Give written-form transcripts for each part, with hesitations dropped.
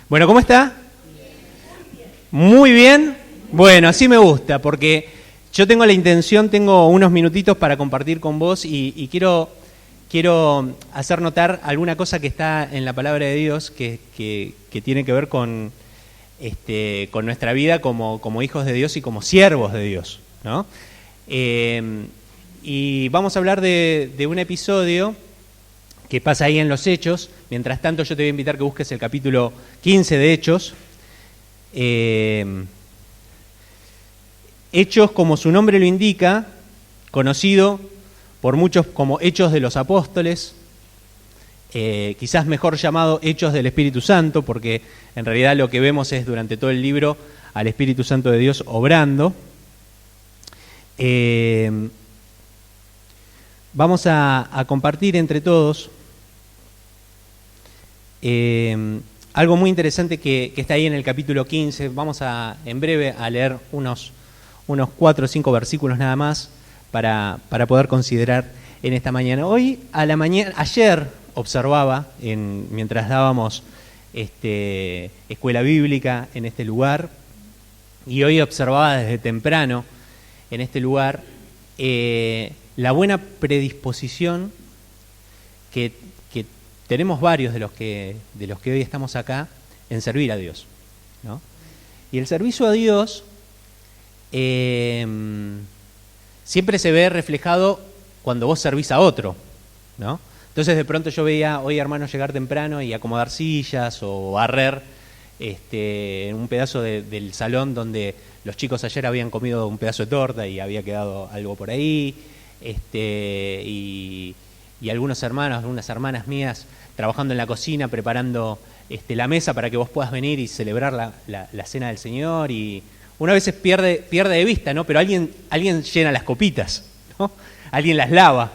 Bueno, ¿cómo está? Muy bien. Bueno, así me gusta, porque yo tengo la intención, tengo unos minutitos para compartir con vos y quiero hacer notar alguna cosa que está en la palabra de Dios que tiene que ver con nuestra vida como hijos de Dios y como siervos de Dios, ¿no? Y vamos a hablar de un episodio que pasa ahí en los Hechos. Mientras tanto, yo te voy a invitar que busques el capítulo 15 de Hechos. Hechos, como su nombre lo indica, conocido por muchos como Hechos de los Apóstoles, quizás mejor llamado Hechos del Espíritu Santo, porque en realidad lo que vemos es durante todo el libro al Espíritu Santo de Dios obrando. Vamos a compartir entre todos algo muy interesante que está ahí en el capítulo 15. Vamos en breve a leer unos 4 o 5 versículos nada más para poder considerar en esta mañana. Ayer observaba, mientras dábamos escuela bíblica en este lugar, y hoy observaba desde temprano en este lugar la buena predisposición que tenemos varios de los que hoy estamos acá en servir a Dios, ¿no? Y el servicio a Dios siempre se ve reflejado cuando vos servís a otro, ¿no? Entonces de pronto yo veía hoy hermanos llegar temprano y acomodar sillas o barrer en un pedazo del salón donde los chicos ayer habían comido un pedazo de torta y había quedado algo por ahí, y algunos hermanos, algunas hermanas mías trabajando en la cocina, preparando la mesa para que vos puedas venir y celebrar la cena del Señor. Y una vez pierde de vista, ¿no? Pero alguien llena las copitas, ¿no? Alguien las lava,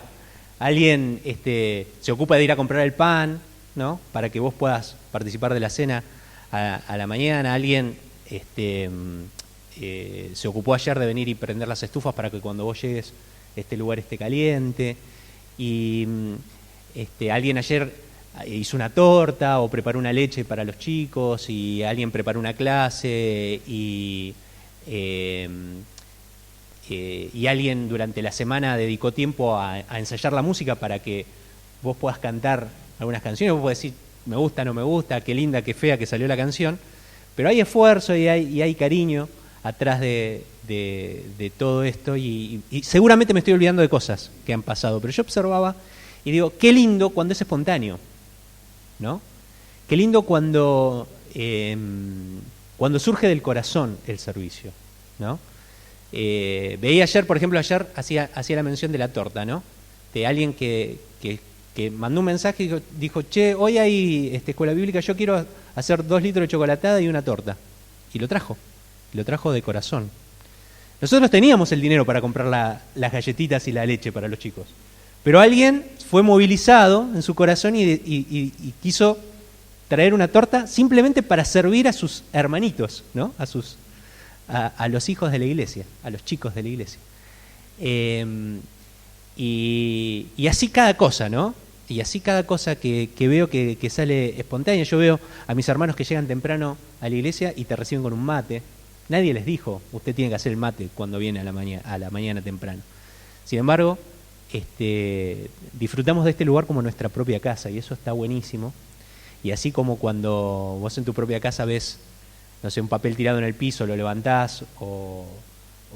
alguien se ocupa de ir a comprar el pan, ¿no? Para que vos puedas participar de la cena a la mañana. Alguien se ocupó ayer de venir y prender las estufas para que cuando vos llegues este lugar esté caliente. Y alguien ayer hizo una torta o preparó una leche para los chicos, y alguien preparó una clase, y alguien durante la semana dedicó tiempo a ensayar la música para que vos puedas cantar algunas canciones. Vos podés decir, me gusta, no me gusta, qué linda, qué fea que salió la canción, pero hay esfuerzo y hay cariño atrás de todo esto, y seguramente me estoy olvidando de cosas que han pasado, pero yo observaba y digo, qué lindo cuando es espontáneo, ¿no? Qué lindo cuando surge del corazón el servicio, ¿no? Veía ayer, por ejemplo, hacía la mención de la torta, ¿no? De alguien que mandó un mensaje y dijo, che, hoy hay escuela bíblica, yo quiero hacer 2 litros de chocolatada y una torta. Y lo trajo de corazón. Nosotros teníamos el dinero para comprar las galletitas y la leche para los chicos, pero alguien fue movilizado en su corazón y quiso traer una torta simplemente para servir a sus hermanitos, ¿no? A los hijos de la iglesia, a los chicos de la iglesia. Y así cada cosa, ¿no? Y así cada cosa que veo que sale espontánea. Yo veo a mis hermanos que llegan temprano a la iglesia y te reciben con un mate. Nadie les dijo, usted tiene que hacer el mate cuando viene a la mañana temprano. Sin embargo, disfrutamos de este lugar como nuestra propia casa, y eso está buenísimo. Y así como cuando vos en tu propia casa ves, no sé, un papel tirado en el piso, lo levantás, o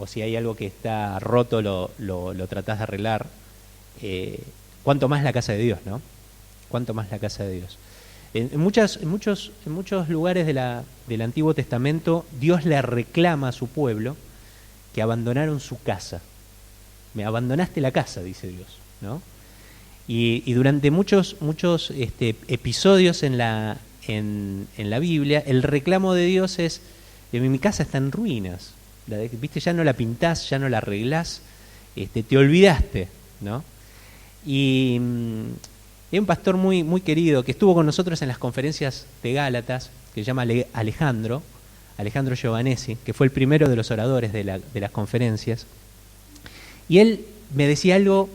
si hay algo que está roto, lo tratás de arreglar. Cuánto más la casa de Dios, ¿no? Cuánto más la casa de Dios. En muchos lugares del Antiguo Testamento, Dios le reclama a su pueblo que abandonaron su casa. Me abandonaste la casa, dice Dios, ¿no? Y durante muchos episodios en la Biblia, el reclamo de Dios es, mi casa está en ruinas, ¿viste? Ya no la pintás, ya no la arreglás, te olvidaste, ¿no? Y hay un pastor muy, muy querido que estuvo con nosotros en las conferencias de Gálatas, que se llama Alejandro Giovanesi, que fue el primero de los oradores de las conferencias. Y él me decía algo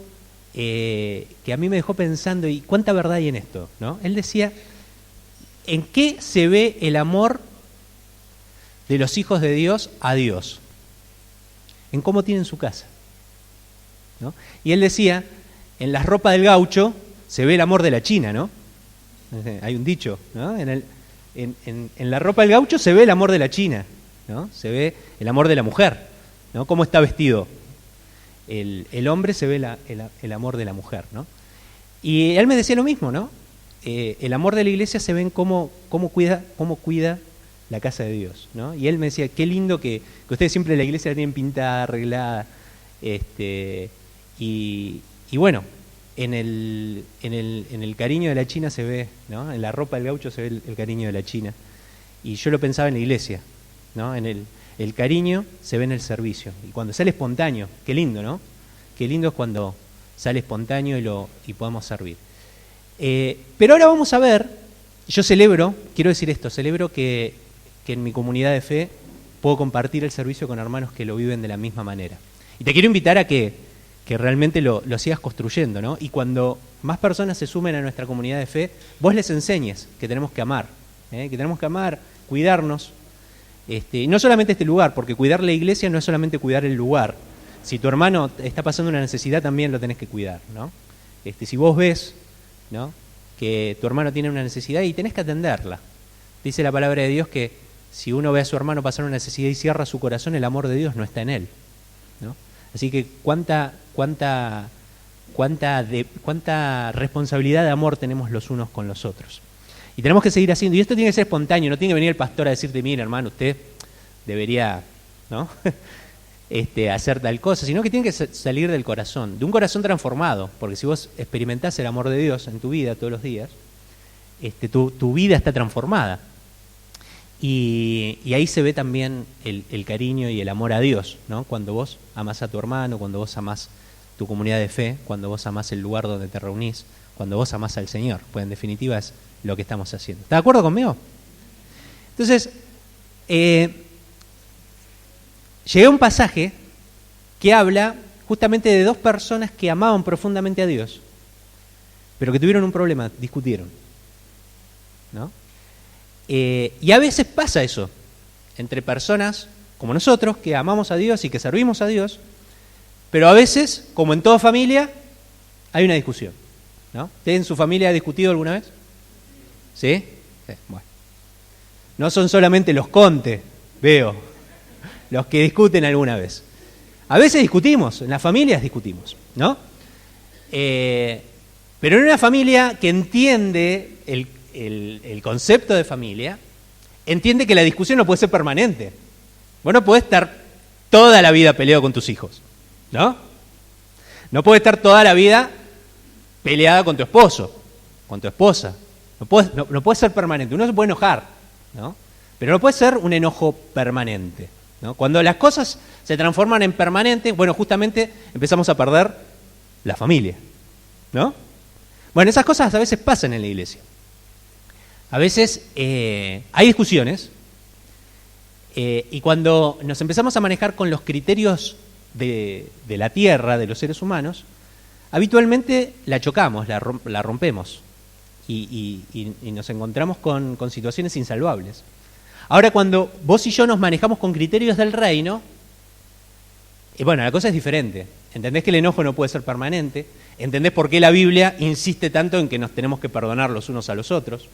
que a mí me dejó pensando, y cuánta verdad hay en esto, ¿no? Él decía, ¿En qué se ve el amor de los hijos de Dios a Dios? En cómo tienen su casa, ¿no? Y él decía, en la ropa del gaucho se ve el amor de la china, ¿no? Hay un dicho, ¿no? En la ropa del gaucho se ve el amor de la china, ¿no? Se ve el amor de la mujer, ¿no? Cómo está vestido. El hombre se ve el amor de la mujer, ¿no? Y él me decía lo mismo, ¿no? El amor de la iglesia se ve en cómo cuida la casa de Dios, ¿no? Y él me decía, qué lindo que ustedes siempre la iglesia la tienen pintada, arreglada, y bueno, en el cariño de la china se ve, ¿no? En la ropa del gaucho se ve el cariño de la china. Y yo lo pensaba en la iglesia, ¿no? El cariño se ve en el servicio. Y cuando sale espontáneo, qué lindo, ¿no? Qué lindo es cuando sale espontáneo y podemos servir. Pero ahora vamos a ver, yo quiero decir esto, celebro que en mi comunidad de fe puedo compartir el servicio con hermanos que lo viven de la misma manera. Y te quiero invitar a que realmente lo sigas construyendo, ¿no? Y cuando más personas se sumen a nuestra comunidad de fe, vos les enseñes que tenemos que amar, cuidarnos. Y no solamente este lugar, porque cuidar la iglesia no es solamente cuidar el lugar. Si tu hermano está pasando una necesidad, también lo tenés que cuidar, ¿no? Si vos ves, ¿no?, que tu hermano tiene una necesidad y tenés que atenderla. Dice la palabra de Dios que si uno ve a su hermano pasar una necesidad y cierra su corazón, el amor de Dios no está en él, ¿no? Así que cuánta responsabilidad de amor tenemos los unos con los otros. Y tenemos que seguir haciendo. Y esto tiene que ser espontáneo, no tiene que venir el pastor a decirte, mira hermano, usted debería, ¿no?, hacer tal cosa, sino que tiene que salir del corazón, de un corazón transformado, porque si vos experimentás el amor de Dios en tu vida todos los días, tu vida está transformada. Y ahí se ve también el cariño y el amor a Dios, ¿no? Cuando vos amás a tu hermano, cuando vos amás tu comunidad de fe, cuando vos amás el lugar donde te reunís, cuando vos amás al Señor, pues en definitiva es lo que estamos haciendo. ¿Estás de acuerdo conmigo? Entonces, llegué a un pasaje que habla justamente de dos personas que amaban profundamente a Dios, pero que tuvieron un problema, discutieron, ¿no? Y a veces pasa eso, entre personas como nosotros, que amamos a Dios y que servimos a Dios, pero a veces, como en toda familia, hay una discusión, ¿no? ¿Usted en su familia ha discutido alguna vez? ¿Sí? Sí, bueno. No son solamente los contes, veo, los que discuten alguna vez. A veces discutimos, en las familias discutimos, ¿no? Pero en una familia que entiende el concepto de familia, entiende que la discusión no puede ser permanente. Vos no podés estar toda la vida peleado con tus hijos, ¿no? No podés estar toda la vida peleada con tu esposo, con tu esposa. No puede ser permanente. Uno se puede enojar, ¿no? Pero no puede ser un enojo permanente, ¿no? Cuando las cosas se transforman en permanentes, bueno, justamente empezamos a perder la familia, ¿no? Bueno, esas cosas a veces pasan en la iglesia. A veces hay discusiones y cuando nos empezamos a manejar con los criterios de la tierra, de los seres humanos, habitualmente la chocamos, la rompemos y nos encontramos con situaciones insalvables. Ahora, cuando vos y yo nos manejamos con criterios del reino, bueno, la cosa es diferente. Entendés que el enojo no puede ser permanente, entendés por qué la Biblia insiste tanto en que nos tenemos que perdonar los unos a los otros,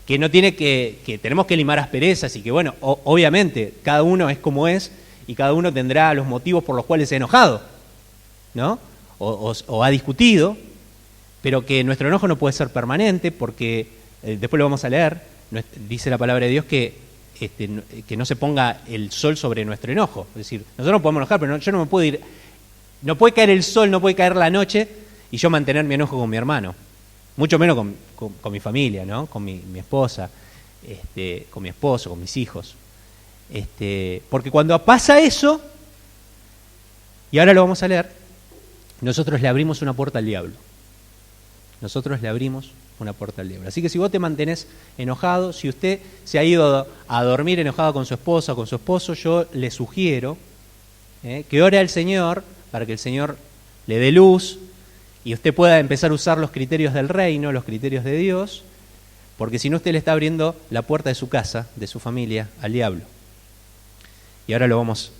que no tiene que tenemos que limar asperezas y que, bueno, obviamente, cada uno es como es y cada uno tendrá los motivos por los cuales se ha enojado, ¿no? O ha discutido, pero que nuestro enojo no puede ser permanente porque, después lo vamos a leer, dice la palabra de Dios que no se ponga el sol sobre nuestro enojo. Es decir, nosotros nos podemos enojar, pero yo no me puedo ir, no puede caer el sol, no puede caer la noche y yo mantener mi enojo con mi hermano. Mucho menos con mi familia, ¿no? Con mi esposa, con mi esposo, con mis hijos. Porque cuando pasa eso, y ahora lo vamos a leer, nosotros le abrimos una puerta al diablo. Nosotros le abrimos una puerta al diablo. Así que si vos te mantenés enojado, si usted se ha ido a dormir enojado con su esposa o con su esposo, yo le sugiero que ore al Señor para que el Señor le dé luz y usted pueda empezar a usar los criterios del reino, los criterios de Dios, porque si no usted le está abriendo la puerta de su casa, de su familia, al diablo. Y ahora lo vamos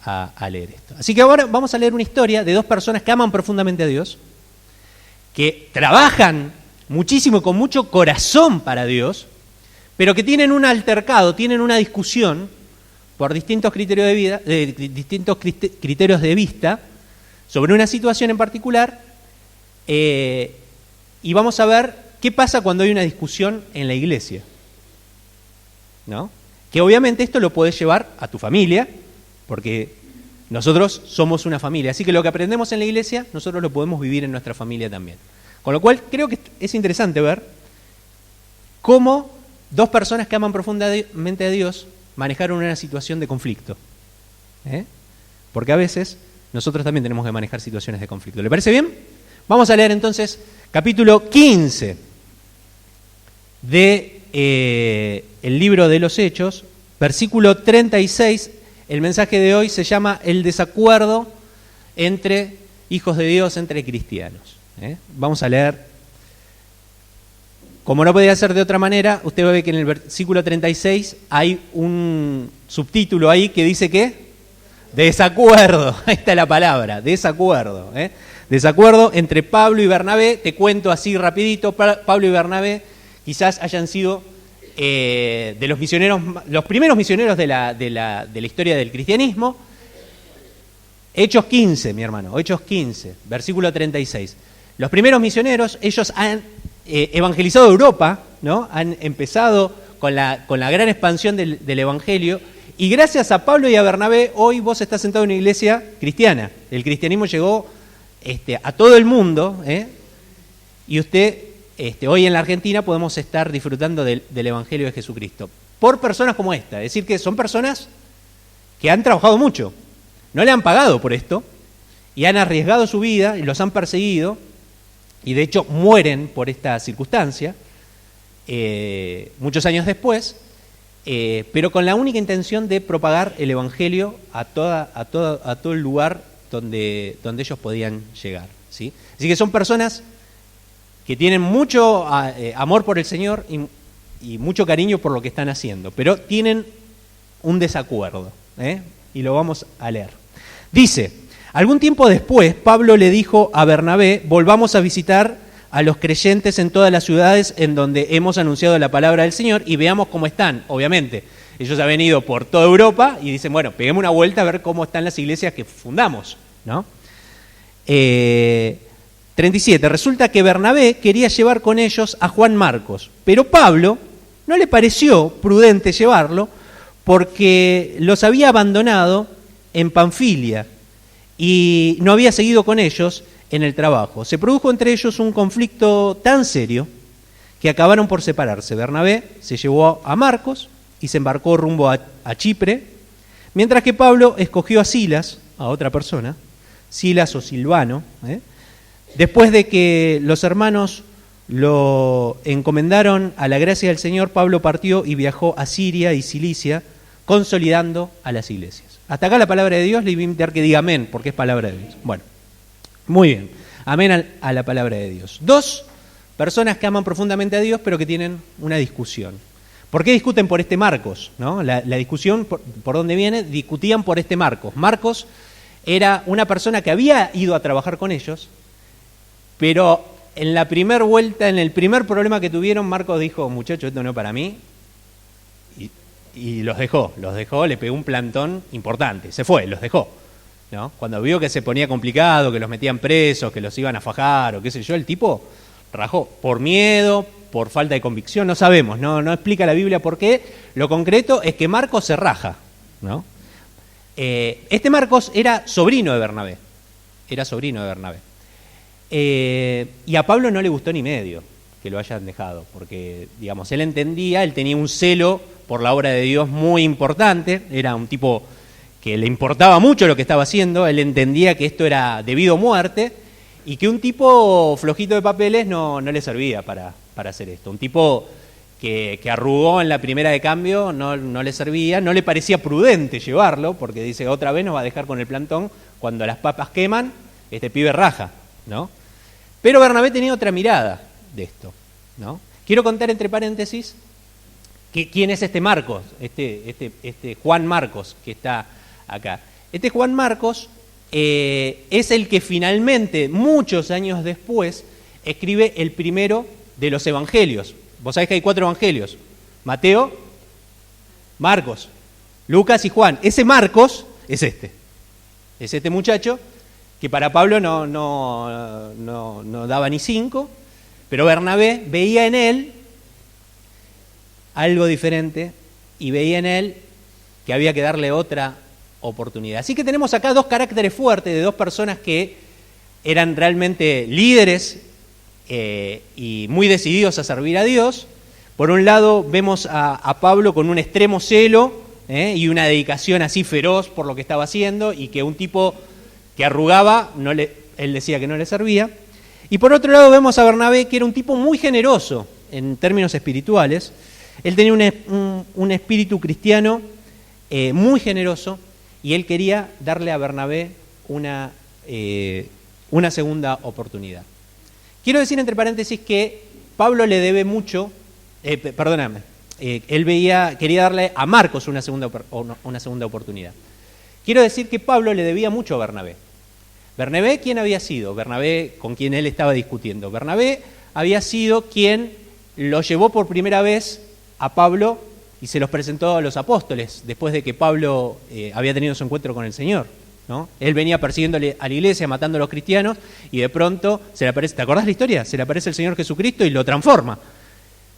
a leer esto. Así que ahora vamos a leer una historia de dos personas que aman profundamente a Dios, que trabajan muchísimo, con mucho corazón para Dios, pero que tienen un altercado, tienen una discusión por distintos criterios de vida, distintos criterios de vista sobre una situación en particular, y vamos a ver qué pasa cuando hay una discusión en la iglesia, ¿no? Que obviamente esto lo podés llevar a tu familia, porque nosotros somos una familia, así que lo que aprendemos en la iglesia, nosotros lo podemos vivir en nuestra familia también. Con lo cual creo que es interesante ver cómo dos personas que aman profundamente a Dios manejaron una situación de conflicto. Porque a veces nosotros también tenemos que manejar situaciones de conflicto. ¿Le parece bien? Vamos a leer entonces capítulo 15 de el libro de los Hechos, versículo 36. El mensaje de hoy se llama el desacuerdo entre hijos de Dios, entre cristianos. Vamos a leer. Como no podía ser de otra manera, usted va a ver que en el versículo 36 hay un subtítulo ahí que dice ¿qué? Desacuerdo. Ahí está la palabra, desacuerdo. Desacuerdo entre Pablo y Bernabé. Te cuento así rapidito. Pablo y Bernabé quizás hayan sido de los misioneros, los primeros misioneros de la historia del cristianismo. Hechos 15, mi hermano, Hechos 15, versículo 36. Los primeros misioneros, ellos han evangelizado Europa, ¿no? Han empezado con la gran expansión del Evangelio, y gracias a Pablo y a Bernabé, hoy vos estás sentado en una iglesia cristiana. El cristianismo llegó a todo el mundo, y usted, hoy en la Argentina podemos estar disfrutando del Evangelio de Jesucristo. Por personas como esta, es decir, que son personas que han trabajado mucho, no le han pagado por esto, y han arriesgado su vida, y los han perseguido, y de hecho mueren por esta circunstancia, muchos años después, pero con la única intención de propagar el Evangelio a todo el lugar donde ellos podían llegar, ¿sí? Así que son personas que tienen mucho amor por el Señor y mucho cariño por lo que están haciendo, pero tienen un desacuerdo, y lo vamos a leer. Dice: algún tiempo después, Pablo le dijo a Bernabé: volvamos a visitar a los creyentes en todas las ciudades en donde hemos anunciado la palabra del Señor y veamos cómo están. Obviamente, ellos han venido por toda Europa y dicen, bueno, peguemos una vuelta a ver cómo están las iglesias que fundamos, ¿no? 37. Resulta que Bernabé quería llevar con ellos a Juan Marcos, pero Pablo no le pareció prudente llevarlo porque los había abandonado en Panfilia y no había seguido con ellos en el trabajo. Se produjo entre ellos un conflicto tan serio que acabaron por separarse. Bernabé se llevó a Marcos y se embarcó rumbo a Chipre, mientras que Pablo escogió a Silas, a otra persona, Silas o Silvano. Después de que los hermanos lo encomendaron a la gracia del Señor, Pablo partió y viajó a Siria y Cilicia, consolidando a las iglesias. Hasta acá la palabra de Dios. Le voy a invitar que diga amén, porque es palabra de Dios. Bueno, muy bien. Amén a la palabra de Dios. Dos personas que aman profundamente a Dios, pero que tienen una discusión. ¿Por qué discuten por este Marcos? ¿No? La discusión, ¿por dónde viene? Discutían por este Marcos. Marcos era una persona que había ido a trabajar con ellos, pero en la primera vuelta, en el primer problema que tuvieron, Marcos dijo: muchachos, esto no es para mí, y los dejó, le pegó un plantón importante, se fue, los dejó, ¿no? Cuando vio que se ponía complicado, que los metían presos, que los iban a fajar o qué sé yo, el tipo rajó, por miedo, por falta de convicción, no sabemos, no explica la Biblia por qué. Lo concreto es que Marcos se raja, ¿no? Este Marcos era sobrino de Bernabé, y a Pablo no le gustó ni medio que lo hayan dejado, porque, digamos, él entendía, él tenía un celo por la obra de Dios muy importante, era un tipo que le importaba mucho lo que estaba haciendo, él entendía que esto era debido a muerte, y que un tipo flojito de papeles no le servía para hacer esto. Un tipo que arrugó en la primera de cambio no le servía, no le parecía prudente llevarlo, porque dice, otra vez nos va a dejar con el plantón, cuando las papas queman, este pibe raja, ¿no? Pero Bernabé tenía otra mirada de esto, ¿no? Quiero contar entre paréntesis quién es este Marcos, este Juan Marcos que está acá. Este Juan Marcos es el que finalmente, muchos años después, escribe el primero de los evangelios. Vos sabés que hay 4 evangelios: Mateo, Marcos, Lucas y Juan. Ese Marcos es este muchacho que para Pablo no daba ni 5, pero Bernabé veía en él algo diferente y veía en él que había que darle otra oportunidad. Así que tenemos acá 2 caracteres fuertes de 2 personas que eran realmente líderes y muy decididos a servir a Dios. Por un lado vemos a Pablo con un extremo celo y una dedicación así feroz por lo que estaba haciendo, y que un tipo que arrugaba, él decía que no le servía. Y por otro lado vemos a Bernabé, que era un tipo muy generoso en términos espirituales. Él tenía un espíritu cristiano muy generoso, y él quería darle a Bernabé una segunda oportunidad. Quiero decir entre paréntesis que Pablo le debe mucho, él quería darle a Marcos una segunda oportunidad. Quiero decir que Pablo le debía mucho a Bernabé. ¿Bernabé quién había sido? Bernabé, con quien él estaba discutiendo. Bernabé había sido quien lo llevó por primera vez a Pablo y se los presentó a los apóstoles, después de que Pablo había tenido su encuentro con el Señor, ¿no? Él venía persiguiéndole a la iglesia, matando a los cristianos, y de pronto se le aparece, ¿te acordás la historia? Se le aparece el Señor Jesucristo y lo transforma.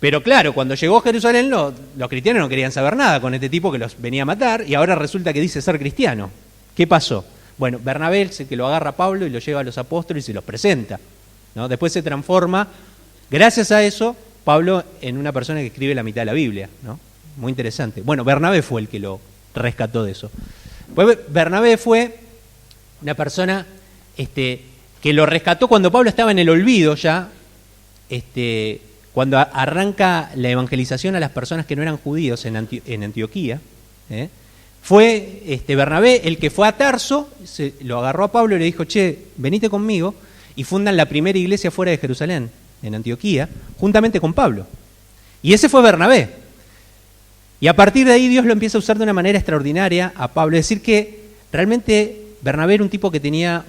Pero claro, cuando llegó a Jerusalén, los cristianos no querían saber nada con este tipo que los venía a matar, y ahora resulta que dice ser cristiano. ¿Qué pasó? Bueno, Bernabé es el que lo agarra a Pablo y lo lleva a los apóstoles y se los presenta, ¿no? Después se transforma, gracias a eso, Pablo en una persona que escribe la mitad de la Biblia, ¿no? Muy interesante. Bueno, Bernabé fue el que lo rescató de eso. Pues Bernabé fue una persona que lo rescató cuando Pablo estaba en el olvido ya, cuando arranca la evangelización a las personas que no eran judíos en Antioquía. Fue Bernabé el que fue a Tarso, lo agarró a Pablo y le dijo: che, venite conmigo, y fundan la primera iglesia fuera de Jerusalén, en Antioquía, juntamente con Pablo. Y ese fue Bernabé. Y a partir de ahí Dios lo empieza a usar de una manera extraordinaria a Pablo. Es decir que realmente Bernabé era un tipo que tenía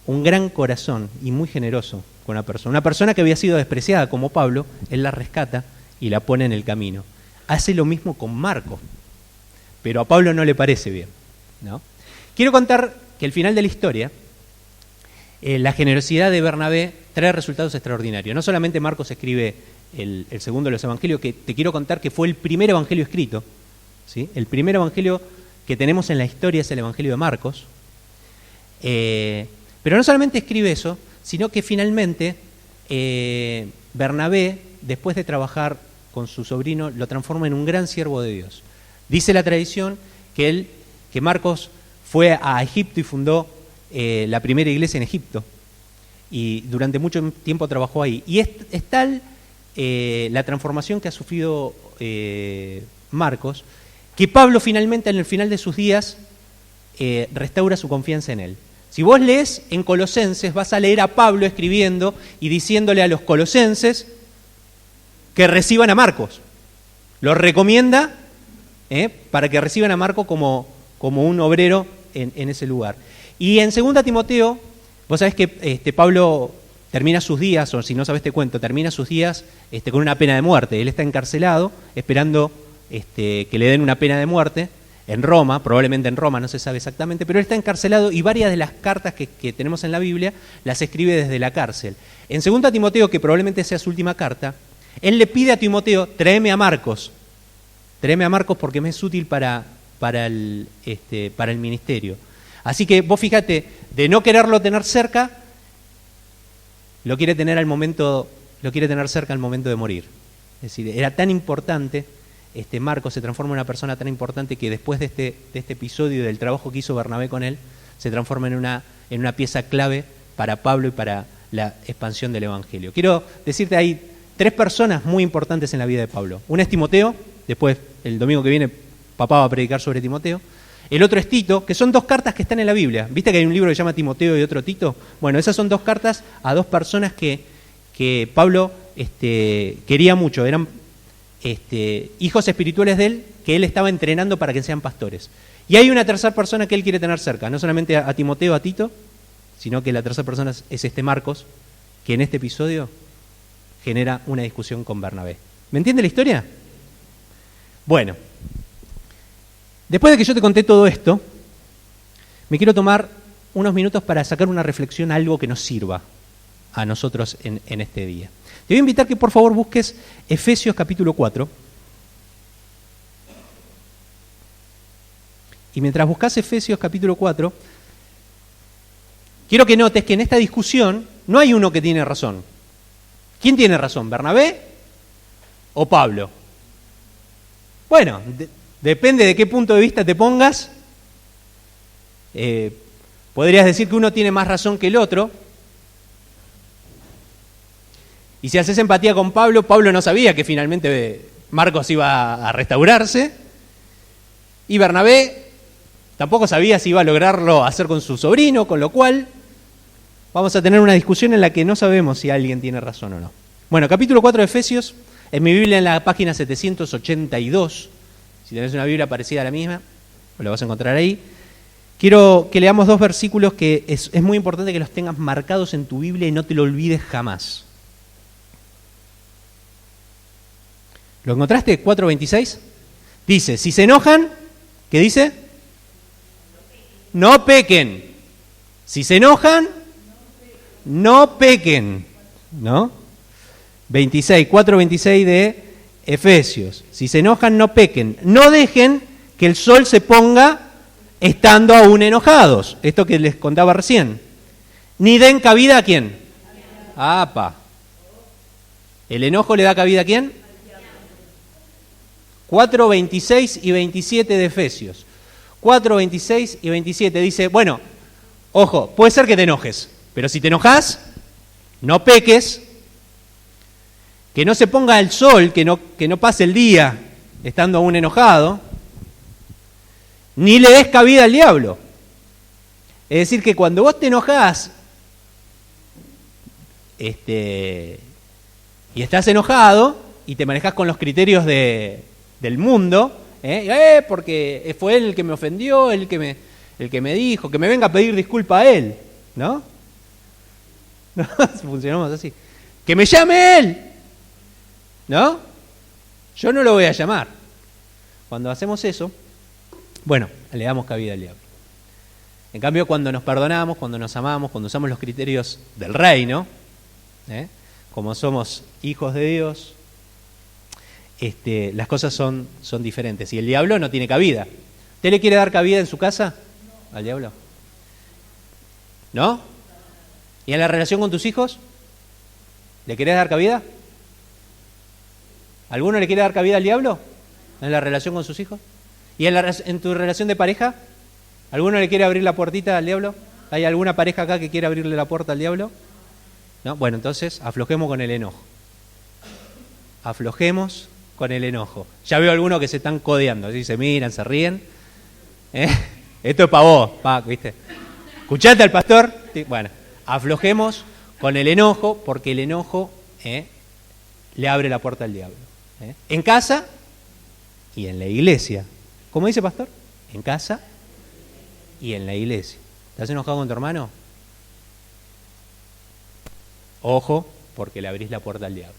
un gran corazón y muy generoso con una persona que había sido despreciada como Pablo. Él la rescata y la pone en el camino. Hace lo mismo con Marcos, pero a Pablo no le parece bien, ¿no? Quiero contar que al final de la historia, la generosidad de Bernabé trae resultados extraordinarios. No solamente Marcos escribe el segundo de los evangelios, que te quiero contar que fue el primer evangelio escrito, ¿sí? El primer evangelio que tenemos en la historia es el evangelio de Marcos. Pero no solamente escribe eso, sino que finalmente Bernabé, después de trabajar con su sobrino, lo transforma en un gran siervo de Dios. Dice la tradición que Marcos fue a Egipto y fundó la primera iglesia en Egipto, y durante mucho tiempo trabajó ahí. Y es tal la transformación que ha sufrido Marcos, que Pablo finalmente, en el final de sus días, restaura su confianza en él. Si vos lees en Colosenses, vas a leer a Pablo escribiendo y diciéndole a los colosenses que reciban a Marcos. Los recomienda para que reciban a Marcos como un obrero en ese lugar. Y en 2 Timoteo, vos sabés que Pablo termina sus días, o si no sabés te cuento, termina sus días con una pena de muerte. Él está encarcelado, esperando que le den una pena de muerte en Roma, probablemente en Roma, no se sabe exactamente, pero él está encarcelado, y varias de las cartas que tenemos en la Biblia las escribe desde la cárcel. En 2 Timoteo, que probablemente sea su última carta, él le pide a Timoteo: tráeme a Marcos porque me es útil para el ministerio. Así que vos fíjate, de no quererlo tener cerca, lo quiere tener cerca al momento de morir. Es decir, era tan importante, Marcos se transforma en una persona tan importante que después de este episodio, del trabajo que hizo Bernabé con él, se transforma en una pieza clave para Pablo y para la expansión del Evangelio. Quiero decirte, hay 3 personas muy importantes en la vida de Pablo. Una es Timoteo, después el domingo que viene papá va a predicar sobre Timoteo. El otro es Tito, que son 2 cartas que están en la Biblia. ¿Viste que hay un libro que se llama Timoteo y otro Tito? Bueno, esas son 2 cartas a 2 personas que que Pablo quería mucho, eran hijos espirituales de él, que él estaba entrenando para que sean pastores. Y hay una tercera persona que él quiere tener cerca, no solamente a Timoteo, a Tito, sino que la tercera persona es Marcos, que en este episodio genera una discusión con Bernabé. ¿Me entiende la historia? Bueno, después de que yo te conté todo esto, me quiero tomar unos minutos para sacar una reflexión a algo que nos sirva a nosotros en este día. Te voy a invitar que por favor busques Efesios capítulo 4. Y mientras buscas Efesios capítulo 4, quiero que notes que en esta discusión no hay uno que tiene razón. ¿Quién tiene razón? ¿Bernabé o Pablo? Bueno, depende de qué punto de vista te pongas. Podrías decir que uno tiene más razón que el otro. Y si haces empatía con Pablo, Pablo no sabía que finalmente Marcos iba a restaurarse. Y Bernabé tampoco sabía si iba a lograrlo hacer con su sobrino, con lo cual vamos a tener una discusión en la que no sabemos si alguien tiene razón o no. Bueno, capítulo 4 de Efesios, en mi Biblia en la página 782, si tenés una Biblia parecida a la misma, lo vas a encontrar ahí. Quiero que leamos dos versículos que es muy importante que los tengas marcados en tu Biblia y no te lo olvides jamás. ¿Lo encontraste? 4:26. Dice, si se enojan, ¿qué dice? No pequen. Si se enojan, no pequen. ¿No? 4:26 de Efesios. Si se enojan, no pequen. No dejen que el sol se ponga estando aún enojados. Esto que les contaba recién. Ni den cabida a quién. ¡Apa! ¿El enojo le da cabida a quién? 4:26 y 27 de Efesios. 4:26 y 27 dice, bueno, ojo, puede ser que te enojes, pero si te enojas, no peques, que no se ponga el sol, que no pase el día estando aún enojado, ni le des cabida al diablo. Es decir, que cuando vos te enojás y estás enojado y te manejás con los criterios del mundo, porque fue él el que me ofendió, el que me dijo, que me venga a pedir disculpa a él, ¿no? No, funcionamos así. Que me llame él, ¿no? Yo no lo voy a llamar. Cuando hacemos eso, bueno, le damos cabida al diablo. En cambio, cuando nos perdonamos, cuando nos amamos, cuando usamos los criterios del reino, como somos hijos de Dios, las cosas son diferentes. Y el diablo no tiene cabida. ¿Usted le quiere dar cabida en su casa al diablo? ¿No? ¿Y en la relación con tus hijos? ¿Le querés dar cabida? ¿Alguno le quiere dar cabida al diablo en la relación con sus hijos? ¿Y en tu relación de pareja? ¿Alguno le quiere abrir la puertita al diablo? ¿Hay alguna pareja acá que quiere abrirle la puerta al diablo? ¿No? Bueno, entonces aflojemos con el enojo. Aflojemos con el enojo. Ya veo algunos que se están codeando, ¿sí? Se miran, se ríen. Esto es para vos, ¿viste? ¿Escuchaste al pastor? Sí. Bueno, aflojemos con el enojo, porque el enojo le abre la puerta al diablo. En casa y en la iglesia. ¿Cómo dice pastor? En casa y en la iglesia. ¿Estás enojado con tu hermano? Ojo, porque le abrís la puerta al diablo.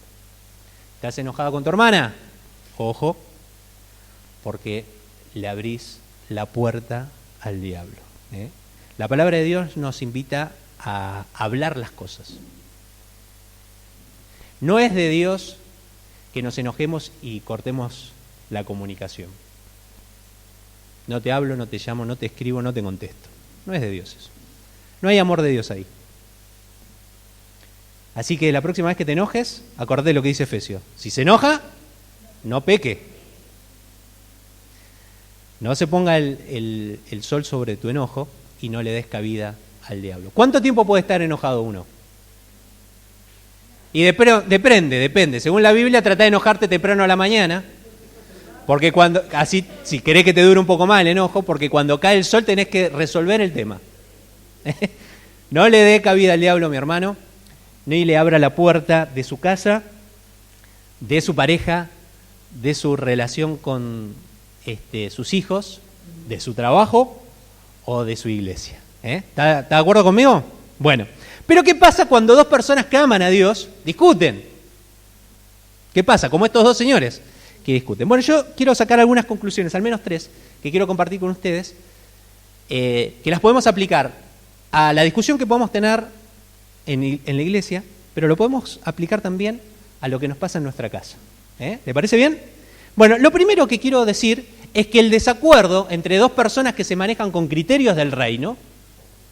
¿Estás enojado con tu hermana? Ojo, porque le abrís la puerta al diablo. La palabra de Dios nos invita a hablar las cosas. No es de Dios que nos enojemos y cortemos la comunicación. No te hablo, no te llamo, no te escribo, no te contesto. No es de Dios eso. No hay amor de Dios ahí. Así que la próxima vez que te enojes, acordate lo que dice Efesios. Si se enoja, no peque. No se ponga el sol sobre tu enojo y no le des cabida al diablo. ¿Cuánto tiempo puede estar enojado uno? Y depende. Según la Biblia, trata de enojarte temprano a la mañana. Porque así, si querés que te dure un poco más el enojo, porque cuando cae el sol tenés que resolver el tema. No le dé cabida al diablo, mi hermano. ni le abra la puerta de su casa, de su pareja, de su relación con sus hijos, de su trabajo o de su iglesia. ¿Está de acuerdo conmigo? Bueno, pero ¿qué pasa cuando dos personas que aman a Dios discuten? ¿Qué pasa? Como estos dos señores que discuten. Bueno, yo quiero sacar algunas conclusiones, al menos 3, que quiero compartir con ustedes, que las podemos aplicar a la discusión que podemos tener en la iglesia, pero lo podemos aplicar también a lo que nos pasa en nuestra casa. ¿Le parece bien? Bueno, lo primero que quiero decir es que el desacuerdo entre dos personas que se manejan con criterios del reino,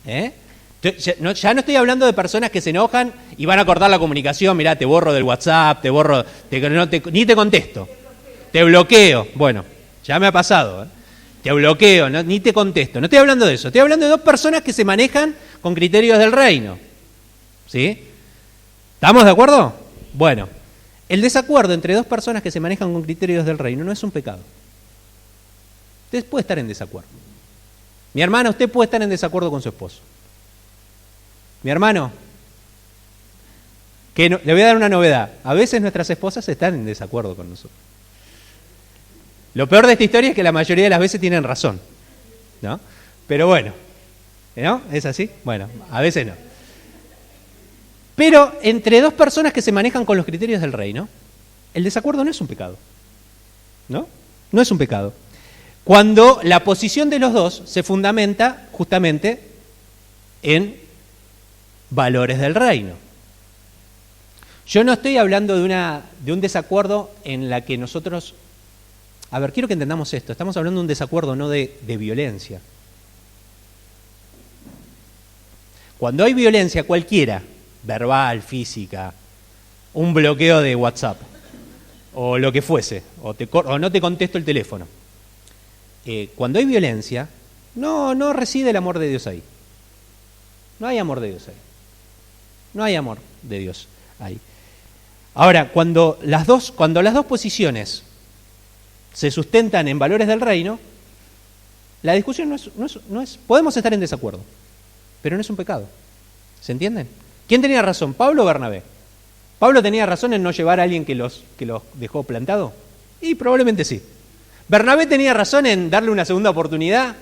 ya no estoy hablando de personas que se enojan y van a cortar la comunicación, mirá, te borro del WhatsApp, te borro, ni te contesto, te bloqueo. Bueno, ya me ha pasado, te bloqueo, ni te contesto. No estoy hablando de eso, estoy hablando de dos personas que se manejan con criterios del reino. ¿Sí? ¿Estamos de acuerdo? Bueno, el desacuerdo entre dos personas que se manejan con criterios del reino no es un pecado. Usted puede estar en desacuerdo. Mi hermana, usted puede estar en desacuerdo con su esposo. Mi hermano, le voy a dar una novedad. A veces nuestras esposas están en desacuerdo con nosotros. Lo peor de esta historia es que la mayoría de las veces tienen razón, ¿no? Pero bueno, ¿no? ¿Es así? Bueno, a veces no. Pero entre dos personas que se manejan con los criterios del reino, el desacuerdo no es un pecado, ¿no? No es un pecado. Cuando la posición de los dos se fundamenta justamente en valores del reino. Yo no estoy hablando de un desacuerdo en la que nosotros... A ver, quiero que entendamos esto. Estamos hablando de un desacuerdo, no de violencia. Cuando hay violencia cualquiera, verbal, física, un bloqueo de WhatsApp, o lo que fuese, o no te contesto el teléfono. Cuando hay violencia, no reside el amor de Dios ahí. No hay amor de Dios ahí. No hay amor de Dios ahí. Ahora, cuando las dos posiciones se sustentan en valores del reino, la discusión no es... Podemos estar en desacuerdo, pero no es un pecado. ¿Se entienden? ¿Quién tenía razón, Pablo o Bernabé? ¿Pablo tenía razón en no llevar a alguien que los dejó plantado? Y probablemente sí. ¿Bernabé tenía razón en darle una segunda oportunidad?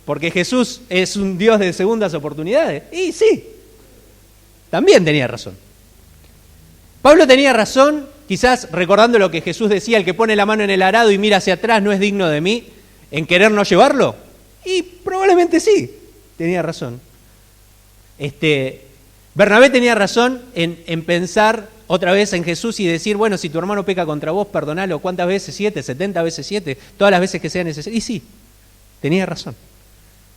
Porque Jesús es un Dios de segundas oportunidades. Y sí, también tenía razón. Pablo tenía razón, quizás recordando lo que Jesús decía, el que pone la mano en el arado y mira hacia atrás no es digno de mí, en querer no llevarlo. Y probablemente sí, tenía razón. Bernabé tenía razón en pensar otra vez en Jesús y decir, bueno, si tu hermano peca contra vos, perdonalo. ¿Cuántas veces? 7, 70 veces 7, todas las veces que sea necesario. Y sí, tenía razón.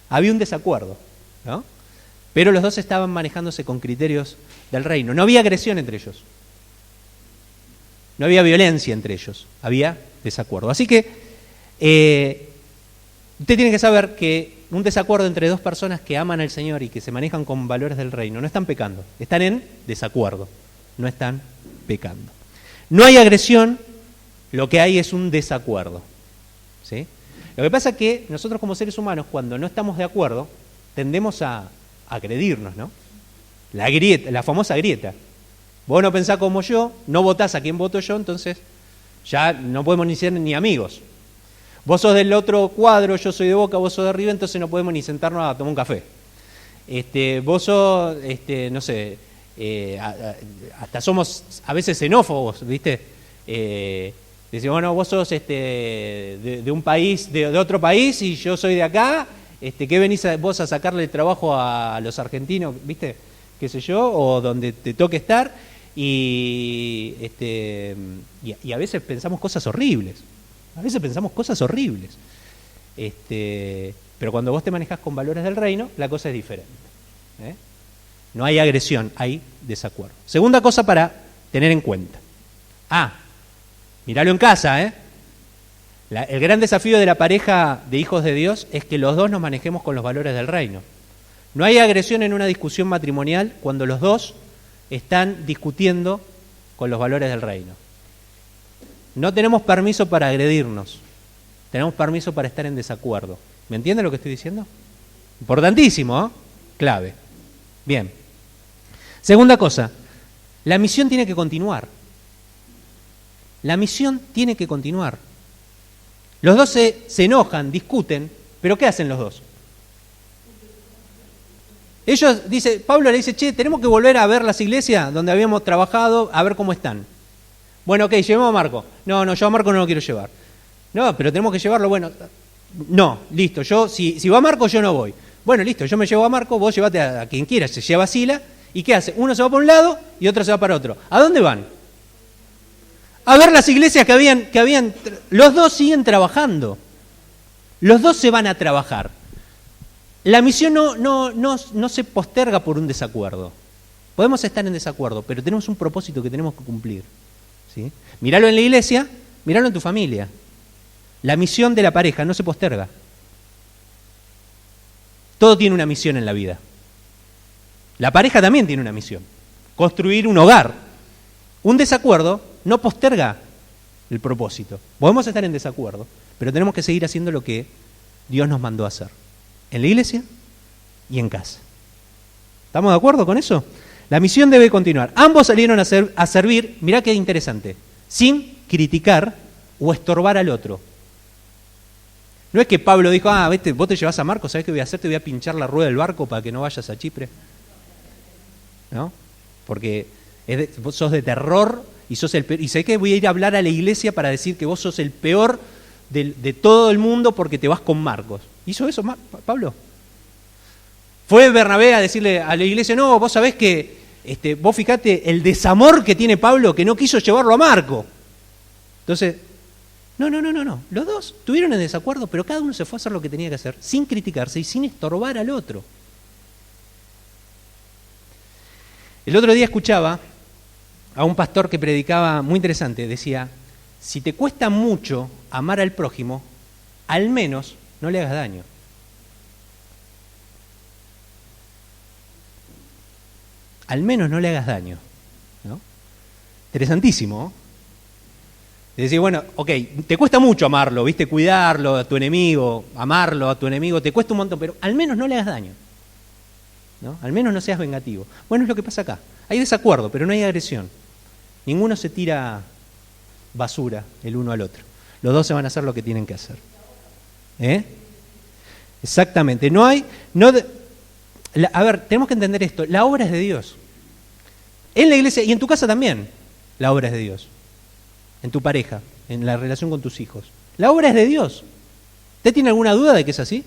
Había un desacuerdo, ¿no? Pero los dos estaban manejándose con criterios del reino. No había agresión entre ellos. No había violencia entre ellos. Había desacuerdo. Así que usted tiene que saber que un desacuerdo entre dos personas que aman al Señor y que se manejan con valores del reino no están pecando. Están en desacuerdo. No están pecando. No hay agresión, lo que hay es un desacuerdo. ¿Sí? Lo que pasa es que nosotros como seres humanos, cuando no estamos de acuerdo, tendemos a agredirnos, ¿no? La grieta, la famosa grieta. Vos no pensás como yo, no votás a quien voto yo, entonces ya no podemos ni ser ni amigos. Vos sos del otro cuadro, yo soy de Boca, vos sos de River, entonces no podemos ni sentarnos a tomar un café. Vos sos, no sé, hasta somos a veces xenófobos, ¿viste? Decimos, bueno, vos sos de un país, de otro país y yo soy de acá, ¿qué venís vos a sacarle el trabajo a los argentinos, ¿viste? Qué sé yo, o donde te toque estar, y a veces pensamos cosas horribles. A veces pensamos cosas horribles. Pero cuando vos te manejás con valores del reino, la cosa es diferente. No hay agresión, hay desacuerdo. Segunda cosa para tener en cuenta. Míralo en casa, el gran desafío de la pareja de hijos de Dios es que los dos nos manejemos con los valores del reino. No hay agresión en una discusión matrimonial cuando los dos están discutiendo con los valores del reino. No tenemos permiso para agredirnos, tenemos permiso para estar en desacuerdo. ¿Me entiende lo que estoy diciendo? Importantísimo, clave. Bien. Segunda cosa, la misión tiene que continuar. La misión tiene que continuar. Los dos se enojan, discuten, pero ¿qué hacen los dos? Pablo le dice, che, tenemos que volver a ver las iglesias donde habíamos trabajado, a ver cómo están. Bueno, ok, llevemos a Marco. No, yo a Marco no lo quiero llevar. No, pero tenemos que llevarlo, bueno, no, listo, si va Marco yo no voy. Bueno, listo, yo me llevo a Marco, vos llevate a quien quieras, se lleva a Sila, ¿y qué hace? Uno se va para un lado y otro se va para otro. ¿A dónde van? A ver las iglesias que habían, los dos siguen trabajando. Los dos se van a trabajar. La misión no se posterga por un desacuerdo. Podemos estar en desacuerdo, pero tenemos un propósito que tenemos que cumplir. ¿Sí? Míralo en la iglesia, míralo en tu familia. La misión de la pareja no se posterga. Todo tiene una misión en la vida. La pareja también tiene una misión. Construir un hogar. Un desacuerdo no posterga el propósito. Podemos estar en desacuerdo, pero tenemos que seguir haciendo lo que Dios nos mandó a hacer. En la iglesia y en casa. ¿Estamos de acuerdo con eso? La misión debe continuar. Ambos salieron a servir, mirá qué interesante, sin criticar o estorbar al otro. No es que Pablo dijo, vete, vos te llevas a Marcos, ¿sabés qué voy a hacer? Te voy a pinchar la rueda del barco para que no vayas a Chipre. ¿No? Porque vos sos de terror y sos el peor. Y sabés que voy a ir a hablar a la iglesia para decir que vos sos el peor de todo el mundo porque te vas con Marcos. ¿Hizo eso Pablo? Fue Bernabé a decirle a la iglesia, no, vos sabés que, vos fijate el desamor que tiene Pablo que no quiso llevarlo a Marco. Entonces, no. Los dos estuvieron en desacuerdo, pero cada uno se fue a hacer lo que tenía que hacer, sin criticarse y sin estorbar al otro. El otro día escuchaba a un pastor que predicaba muy interesante, decía, si te cuesta mucho amar al prójimo, al menos no le hagas daño. Al menos no le hagas daño, ¿no? Interesantísimo, ¿no? Es decir, bueno, ok, te cuesta mucho amarlo, ¿viste? Cuidarlo a tu enemigo, amarlo a tu enemigo, te cuesta un montón, pero al menos no le hagas daño, ¿no? Al menos no seas vengativo. Bueno, es lo que pasa acá. Hay desacuerdo, pero no hay agresión. Ninguno se tira basura el uno al otro. Los dos se van a hacer lo que tienen que hacer. Exactamente. A ver, tenemos que entender esto. La obra es de Dios. En la iglesia y en tu casa también, la obra es de Dios. En tu pareja, en la relación con tus hijos. La obra es de Dios. ¿Usted tiene alguna duda de que es así?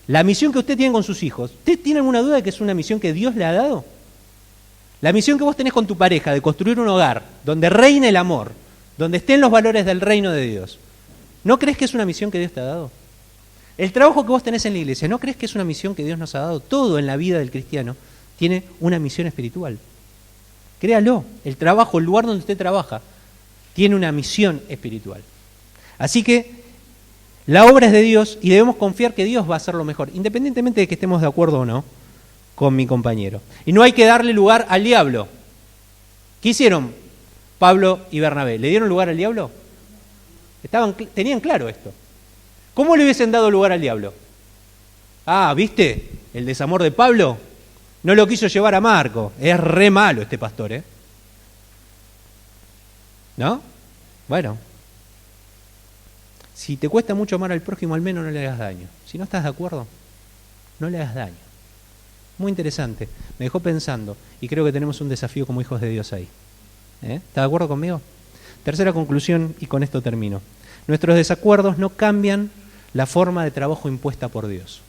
La misión que usted tiene con sus hijos, ¿usted tiene alguna duda de que es una misión que Dios le ha dado? La misión que vos tenés con tu pareja de construir un hogar donde reine el amor, donde estén los valores del reino de Dios, ¿no crees que es una misión que Dios te ha dado? El trabajo que vos tenés en la iglesia, ¿no crees que es una misión que Dios nos ha dado? Todo en la vida del cristiano tiene una misión espiritual. Créalo, el trabajo, el lugar donde usted trabaja, tiene una misión espiritual. Así que la obra es de Dios y debemos confiar que Dios va a hacer lo mejor, independientemente de que estemos de acuerdo o no con mi compañero. Y no hay que darle lugar al diablo. ¿Qué hicieron Pablo y Bernabé? ¿Le dieron lugar al diablo? Tenían claro esto. ¿Cómo le hubiesen dado lugar al diablo? ¿Viste? El desamor de Pablo no lo quiso llevar a Marco. Es re malo este pastor, ¿eh? ¿No? Bueno. Si te cuesta mucho amar al prójimo, al menos no le hagas daño. Si no estás de acuerdo, no le hagas daño. Muy interesante. Me dejó pensando y creo que tenemos un desafío como hijos de Dios ahí. ¿Está de acuerdo conmigo? Tercera conclusión y con esto termino. Nuestros desacuerdos no cambian la forma de trabajo impuesta por Dios.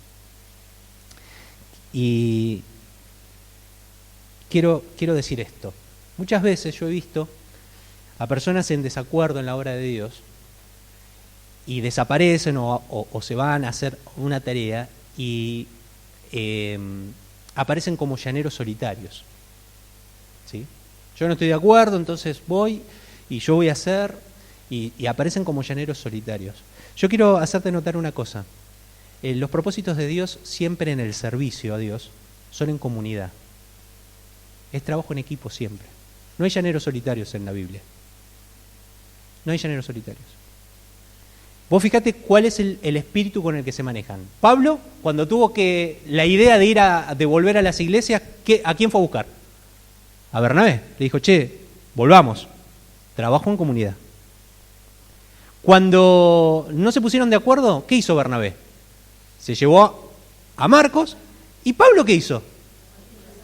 Y quiero decir esto. Muchas veces yo he visto a personas en desacuerdo en la obra de Dios y desaparecen o se van a hacer una tarea y aparecen como llaneros solitarios. ¿Sí? Yo no estoy de acuerdo, entonces voy y yo voy a hacer y aparecen como llaneros solitarios. Yo quiero hacerte notar una cosa. Los propósitos de Dios siempre en el servicio a Dios son en comunidad. Es trabajo en equipo siempre. No hay llaneros solitarios en la Biblia. No hay llaneros solitarios. Vos fíjate cuál es el espíritu con el que se manejan. Pablo, cuando tuvo la idea de volver a las iglesias, ¿a quién fue a buscar? a Bernabé. Le dijo, che, volvamos. Trabajo en comunidad. Cuando no se pusieron de acuerdo, ¿qué hizo Bernabé? Se llevó a Marcos. ¿Y Pablo qué hizo?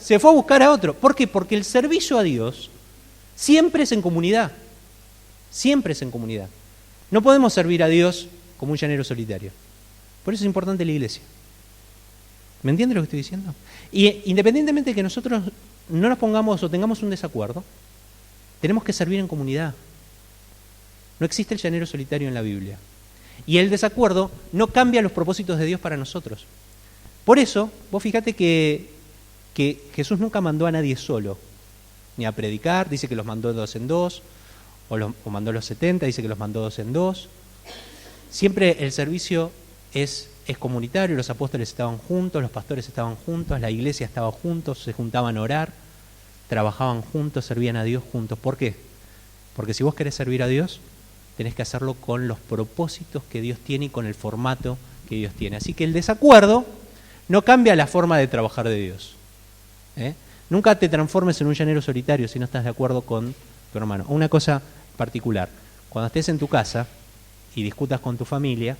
Se fue a buscar a otro. ¿Por qué? Porque el servicio a Dios siempre es en comunidad. Siempre es en comunidad. No podemos servir a Dios como un llanero solitario. Por eso es importante la iglesia. ¿Me entiende lo que estoy diciendo? Y independientemente de que nosotros no nos pongamos o tengamos un desacuerdo, tenemos que servir en comunidad. No existe el llanero solitario en la Biblia. Y el desacuerdo no cambia los propósitos de Dios para nosotros. Por eso, vos fíjate que Jesús nunca mandó a nadie solo, ni a predicar, dice que los mandó 2 en 2, o mandó los 70, dice que los mandó 2 en 2. Siempre el servicio es comunitario, los apóstoles estaban juntos, los pastores estaban juntos, la iglesia estaba juntos, se juntaban a orar, trabajaban juntos, servían a Dios juntos. ¿Por qué? Porque si vos querés servir a Dios, tenés que hacerlo con los propósitos que Dios tiene y con el formato que Dios tiene. Así que el desacuerdo no cambia la forma de trabajar de Dios. Nunca te transformes en un llanero solitario si no estás de acuerdo con tu hermano. Una cosa particular, cuando estés en tu casa y discutas con tu familia,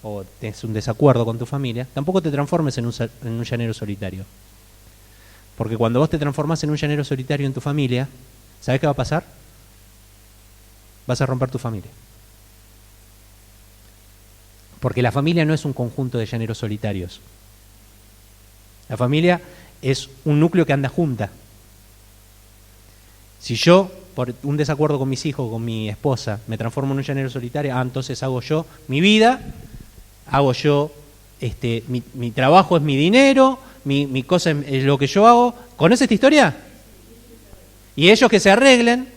o tenés un desacuerdo con tu familia, tampoco te transformes en un llanero solitario. Porque cuando vos te transformás en un llanero solitario en tu familia, ¿sabés qué va a pasar? Vas a romper tu familia. Porque la familia no es un conjunto de llaneros solitarios. La familia es un núcleo que anda junta. Si yo, por un desacuerdo con mis hijos, con mi esposa, me transformo en un llanero solitario, entonces hago yo mi vida, hago yo, mi trabajo es mi dinero, mi cosa es lo que yo hago. ¿Conoce esta historia? Y ellos que se arreglen.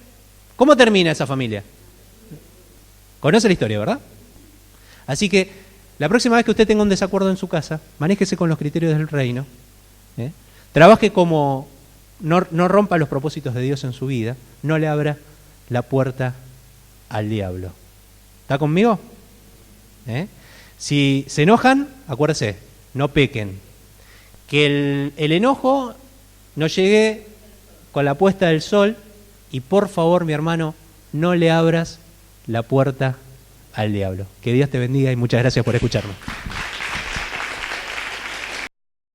¿Cómo termina esa familia? ¿Conoce la historia, verdad? Así que la próxima vez que usted tenga un desacuerdo en su casa, manéjese con los criterios del reino. Trabaje como no rompa los propósitos de Dios en su vida, no le abra la puerta al diablo. ¿Está conmigo? Si se enojan, acuérdese, no pequen. Que el enojo no llegue con la puesta del sol y por favor, mi hermano, no le abras la puerta al diablo. Que Dios te bendiga y muchas gracias por escucharme.